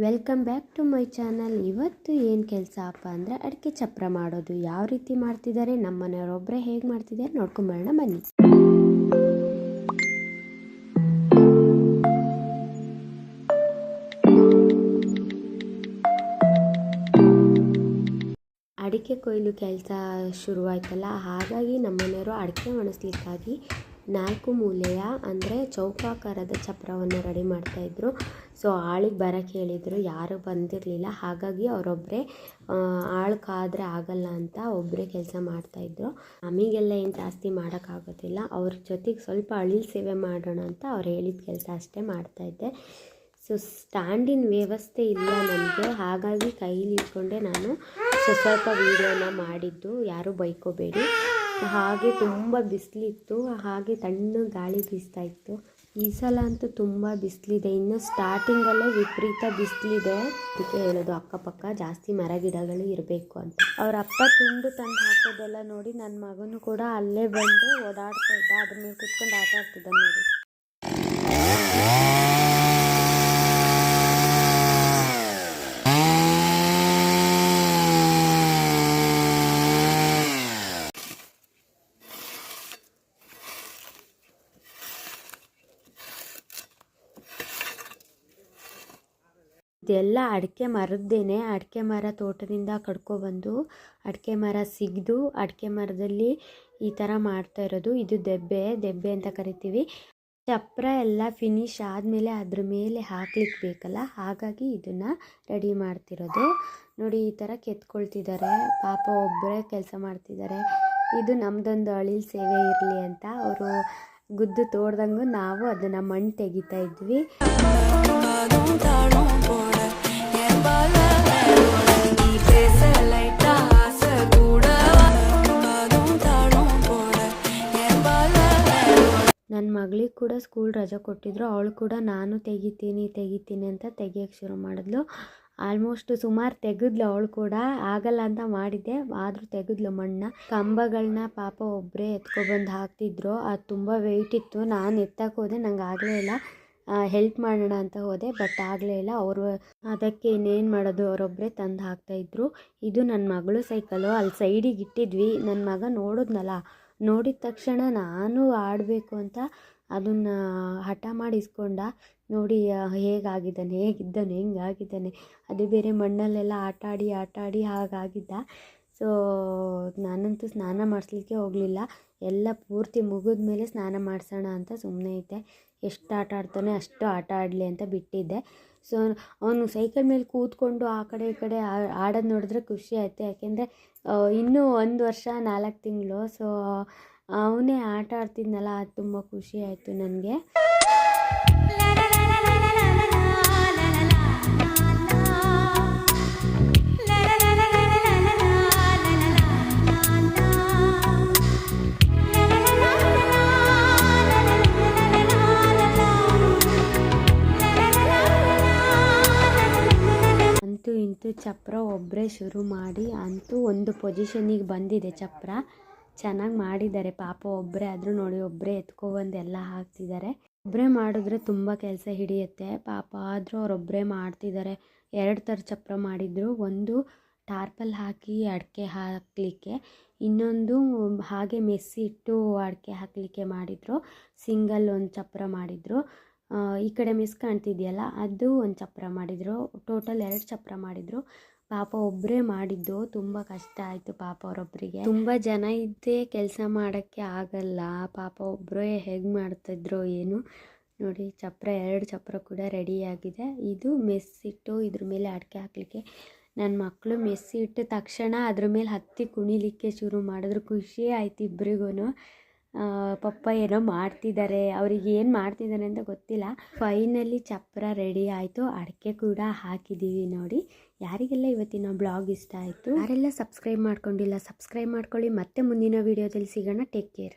Welcome back to my channel. ಇವತ್ತು ಏನು ಕೆಲಸ ಅಪ್ಪ ಅಂದರೆ ಅಡಿಕೆ ಚಪ್ರ ಮಾಡೋದು. ಯಾವ ರೀತಿ ಮಾಡ್ತಿದ್ದಾರೆ, ನಮ್ಮ ಮನೆಯವರೊಬ್ಬರೇ ಹೇಗೆ ಮಾಡ್ತಿದ್ದಾರೆ ನೋಡ್ಕೊಂಬರೋಣ ಬನ್ನಿ. ಅಡಿಕೆ ಕೊಯ್ಲು ಕೆಲಸ ಶುರುವಾಯ್ತಲ್ಲ, ಹಾಗಾಗಿ ನಮ್ಮ ಮನೆಯವರು ಅಡಿಕೆ ಒಣಸ್ಲಿಕ್ಕಾಗಿ 4 ಮೂಲೆಯ ಅಂದರೆ ಚೌಕಾಕಾರದ ಚಪ್ರವನ್ನು ರೆಡಿ ಮಾಡ್ತಾಯಿದ್ರು. ಸೊ ಆಳಿಗೆ ಬರೋಕ್ಕೆ ಹೇಳಿದರು, ಯಾರೂ ಬಂದಿರಲಿಲ್ಲ. ಹಾಗಾಗಿ ಅವರೊಬ್ಬರೇ ಆಳು ಕಾದರೆ ಆಗಲ್ಲ ಅಂತ ಒಬ್ಬರೇ ಕೆಲಸ ಮಾಡ್ತಾಯಿದ್ರು. ನಮಗೆಲ್ಲ ಏನು ಜಾಸ್ತಿ ಮಾಡೋಕ್ಕಾಗೋದಿಲ್ಲ, ಅವ್ರ ಜೊತೆಗೆ ಸ್ವಲ್ಪ ಅಳಿಲು ಸೇವೆ ಮಾಡೋಣ ಅಂತ ಅವ್ರು ಹೇಳಿದ ಕೆಲಸ ಅಷ್ಟೇ ಮಾಡ್ತಾಯಿದ್ದೆ. ಸೊ ಸ್ಟ್ಯಾಂಡಿನ ವ್ಯವಸ್ಥೆ ಇಲ್ಲ ನನಗೆ, ಹಾಗಾಗಿ ಕೈಲಿ ಇಟ್ಕೊಂಡೆ ನಾನು ಸ್ವಲ್ಪ ವೀಡಿಯೋನ ಮಾಡಿದ್ದು, ಯಾರೂ ಬೈಕೋಬೇಡಿ. ಹಾಗೆ ತುಂಬ ಬಿಸಿಲಿತ್ತು, ಹಾಗೆ ತಣ್ಣ ಗಾಳಿ ಬೀಸ್ತಾ ಇತ್ತು. ಈ ಸಲ ಅಂತೂ ತುಂಬ ಬಿಸಿಲಿದೆ, ಇನ್ನು ಸ್ಟಾರ್ಟಿಂಗಲ್ಲೇ ವಿಪರೀತ ಬಿಸಿಲಿದೆ. ಅದಕ್ಕೆ ಹೇಳೋದು ಅಕ್ಕಪಕ್ಕ ಜಾಸ್ತಿ ಮರ ಗಿಡಗಳು ಇರಬೇಕು ಅಂತ. ಅವ್ರ ಅಪ್ಪ ತುಂಡು ತಂದು ಹಾಕೋದೆಲ್ಲ ನೋಡಿ ನನ್ನ ಮಗನೂ ಕೂಡ ಅಲ್ಲೇ ಬಂದು ಓಡಾಡ್ತಾ ಇದ್ದ, ಅದ್ರ ಮೇಲೆ ಕುತ್ಕೊಂಡು ಆಟ ಆಡ್ತಿದ್ದ ನೋಡಿ. ಇದೆಲ್ಲ ಅಡಿಕೆ ಮರದ್ದೇನೆ. ಅಡಿಕೆ ಮರ ತೋಟದಿಂದ ಕಡ್ಕೊಬಂದು ಅಡಿಕೆ ಮರ ಸಿಗದು ಅಡಿಕೆ ಮರದಲ್ಲಿ ಈ ಥರ ಮಾಡ್ತಾ ಇರೋದು. ಇದು ದೆಬ್ಬೆ ಅಂತ ಕರಿತೀವಿ. ಚಪ್ರ ಎಲ್ಲ ಫಿನಿಶ್ ಆದಮೇಲೆ ಅದ್ರ ಮೇಲೆ ಹಾಕ್ಲಿಕ್ಕೆ ಬೇಕಲ್ಲ, ಹಾಗಾಗಿ ಇದನ್ನು ರೆಡಿ ಮಾಡ್ತಿರೋದು. ನೋಡಿ ಈ ಥರ ಕೆತ್ಕೊಳ್ತಿದ್ದಾರೆ, ಪಾಪ ಒಬ್ಬರೇ ಕೆಲಸ ಮಾಡ್ತಿದ್ದಾರೆ. ಇದು ನಮ್ಮದೊಂದು ಅಳಿಲು ಸೇವೆ ಇರಲಿ ಅಂತ ಅವರು ಗುದ್ದು ತೋಡ್ದಂಗೂ ನಾವು ಅದನ್ನು ಮಣ್ಣು ತೆಗಿತಾ ಇದ್ವಿ. ನನ್ನ ಮಗಳಿಗೆ ಕೂಡ ಸ್ಕೂಲ್ ರಜೆ ಕೊಟ್ಟಿದ್ರು, ಅವಳು ಕೂಡ ನಾನು ತೆಗಿತೀನಿ ಅಂತ ತೆಗಿಯೋಕ್ಕೆ ಶುರು ಮಾಡಿದ್ಲು. ಆಲ್ಮೋಸ್ಟ್ ಸುಮಾರು ತೆಗೆದ್ಲು, ಅವಳು ಕೂಡ ಆಗಲ್ಲ ಅಂತ ಮಾಡಿದ್ದೆ, ಆದರೂ ತೆಗೆದ್ಲು ಮಣ್ಣು. ಕಂಬಗಳನ್ನ ಪಾಪ ಒಬ್ಬರೇ ಎತ್ಕೊಬಂದು ಹಾಕ್ತಿದ್ರು, ಅದು ತುಂಬ ವೆಯ್ಟ್ ಇತ್ತು. ನಾನು ಎತ್ತಕ್ಕೆ ಹೋದೆ, ನಂಗೆ ಆಗಲೇ ಇಲ್ಲ. ಹೆಲ್ಪ್ ಮಾಡೋಣ ಅಂತ ಹೋದೆ, ಬಟ್ ಆಗಲೇ ಇಲ್ಲ. ಅವರು ಅದಕ್ಕೆ ಇನ್ನೇನು ಮಾಡೋದು, ಅವರೊಬ್ಬರೇ ತಂದು ಹಾಕ್ತಾಯಿದ್ರು. ಇದು ನನ್ನ ಮಗಳು ಸೈಕಲು, ಅಲ್ಲಿ ಸೈಡಿಗೆ ಇಟ್ಟಿದ್ವಿ. ನನ್ನ ಮಗ ನೋಡಿದ್ನಲ್ಲ, ನೋಡಿದ ತಕ್ಷಣ ನಾನು ಆಡಬೇಕು ಅಂತ ಅದನ್ನು ಹಠ ಮಾಡಿ ಇಸ್ಕೊಂಡ. ನೋಡಿ ಹೇಗಿದ್ದಾನೆ, ಹೆಂಗಾಗಿದ್ದಾನೆ. ಅದು ಬೇರೆ ಮಣ್ಣಲ್ಲೆಲ್ಲ ಆಟ ಆಡಿ ಹಾಗಾಗಿದ್ದ. ಸೊ ನಾನಂತೂ ಸ್ನಾನ ಮಾಡಿಸ್ಲಿಕ್ಕೆ ಹೋಗಲಿಲ್ಲ, ಎಲ್ಲ ಪೂರ್ತಿ ಮುಗಿದ ಮೇಲೆ ಸ್ನಾನ ಮಾಡಿಸೋಣ ಅಂತ ಸುಮ್ಮನೆ ಇದ್ದೆ. ಎಷ್ಟು ಆಟ ಆಡ್ತಾನೆ ಅಷ್ಟು ಆಟ ಆಡಲಿ ಅಂತ ಬಿಟ್ಟಿದ್ದೆ. ಸೊ ಅವನು ಸೈಕಲ್ ಮೇಲೆ ಕೂತ್ಕೊಂಡು ಆ ಕಡೆ ಈ ಕಡೆ ಆಡೋದು ನೋಡಿದ್ರೆ ಖುಷಿ ಆಯಿತು, ಯಾಕೆಂದರೆ ಇನ್ನೂ 1 ವರ್ಷ 4 ತಿಂಗಳು. ಸೊ ಅವನೇ ಆಟ ಆಡ್ತಿದ್ನಲ್ಲ, ಅದು ತುಂಬ ಖುಷಿ ಆಯಿತು ನನಗೆ. ಇಂತೂ ಚಪ್ರ ಒಬ್ಬರೇ ಶುರು ಮಾಡಿ ಅಂತೂ ಒಂದು ಪೊಸಿಷನಿಗೆ ಬಂದಿದೆ. ಚಪ್ರ ಚೆನ್ನಾಗಿ ಮಾಡಿದ್ದಾರೆ ಪಾಪ. ಒಬ್ಬರೇ ಆದರೂ ನೋಡಿ, ಒಬ್ಬರೇ ಎತ್ಕೊಬಂದು ಎಲ್ಲ ಹಾಕ್ತಿದ್ದಾರೆ. ಒಬ್ಬರೇ ಮಾಡಿದ್ರೆ ತುಂಬ ಕೆಲಸ ಹಿಡಿಯುತ್ತೆ ಪಾಪ, ಆದರೂ ಅವರೊಬ್ಬರೇ ಮಾಡ್ತಿದ್ದಾರೆ. 2 ಥರ ಚಪ್ರ ಮಾಡಿದರು, ಒಂದು ಟಾರ್ಪಲ್ ಹಾಕಿ ಅಡಿಕೆ ಹಾಕಲಿಕ್ಕೆ, ಇನ್ನೊಂದು ಹಾಗೆ ಮೆಸ್ಸಿ ಇಟ್ಟು ಅಡಿಕೆ ಹಾಕಲಿಕ್ಕೆ ಮಾಡಿದರು. ಸಿಂಗಲ್ ಒಂದು ಚಪ್ರ ಮಾಡಿದರು. ಈ ಕಡೆ ಮಿಸ್ ಕಾಣ್ತಿದೆಯಲ್ಲ, ಅದು ಒಂದು ಚಪ್ರ ಮಾಡಿದರು. ಟೋಟಲ್ 2 ಚಪ್ರ ಮಾಡಿದರು. ಪಾಪ ಒಬ್ಬರೇ ಮಾಡಿದ್ದು, ತುಂಬ ಕಷ್ಟ ಆಯಿತು ಪಾಪ ಅವರೊಬ್ಬರಿಗೆ. ತುಂಬ ಜನ ಇದ್ದೇ ಕೆಲಸ ಮಾಡೋಕ್ಕೆ ಆಗಲ್ಲ ಪಾಪ, ಒಬ್ಬರೇ ಹೇಗೆ ಮಾಡ್ತಿದ್ರು ಏನು. ನೋಡಿ ಚಪ್ರ 2 ಚಪ್ರ ಕೂಡ ರೆಡಿಯಾಗಿದೆ. ಇದು ಮೆಸ್ಸಿಟ್ಟು ಇದ್ರ ಮೇಲೆ ಅಡಿಕೆ ಹಾಕಲಿಕ್ಕೆ. ನನ್ನ ಮಕ್ಕಳು ಮೆಸ್ಸಿ ಇಟ್ಟ ತಕ್ಷಣ ಅದ್ರ ಮೇಲೆ ಹತ್ತಿ ಕುಣಿಲಿಕ್ಕೆ ಶುರು ಮಾಡಿದ್ರು. ಖುಷಿ ಆಯ್ತು ಇಬ್ಬರಿಗೂ. ಪಪ್ಪ ಏನೋ ಮಾಡ್ತಿದ್ದಾರೆ, ಅವ್ರಿಗೆ ಏನು ಮಾಡ್ತಿದ್ದಾರೆ ಅಂತ ಗೊತ್ತಿಲ್ಲ. ಫೈನಲಿ ಚಪ್ರ ರೆಡಿ ಆಯಿತು, ಅಡಿಕೆ ಕೂಡ ಹಾಕಿದ್ದೀವಿ. ನೋಡಿ, ಯಾರಿಗೆಲ್ಲ ಇವತ್ತಿನ ಬ್ಲಾಗ್ ಇಷ್ಟ ಆಯಿತು, ಯಾರೆಲ್ಲ ಸಬ್ಸ್ಕ್ರೈಬ್ ಮಾಡ್ಕೊಂಡಿಲ್ಲ ಸಬ್ಸ್ಕ್ರೈಬ್ ಮಾಡ್ಕೊಳ್ಳಿ. ಮತ್ತೆ ಮುಂದಿನ ವೀಡಿಯೋದಲ್ಲಿ ಸಿಗೋಣ. Take care.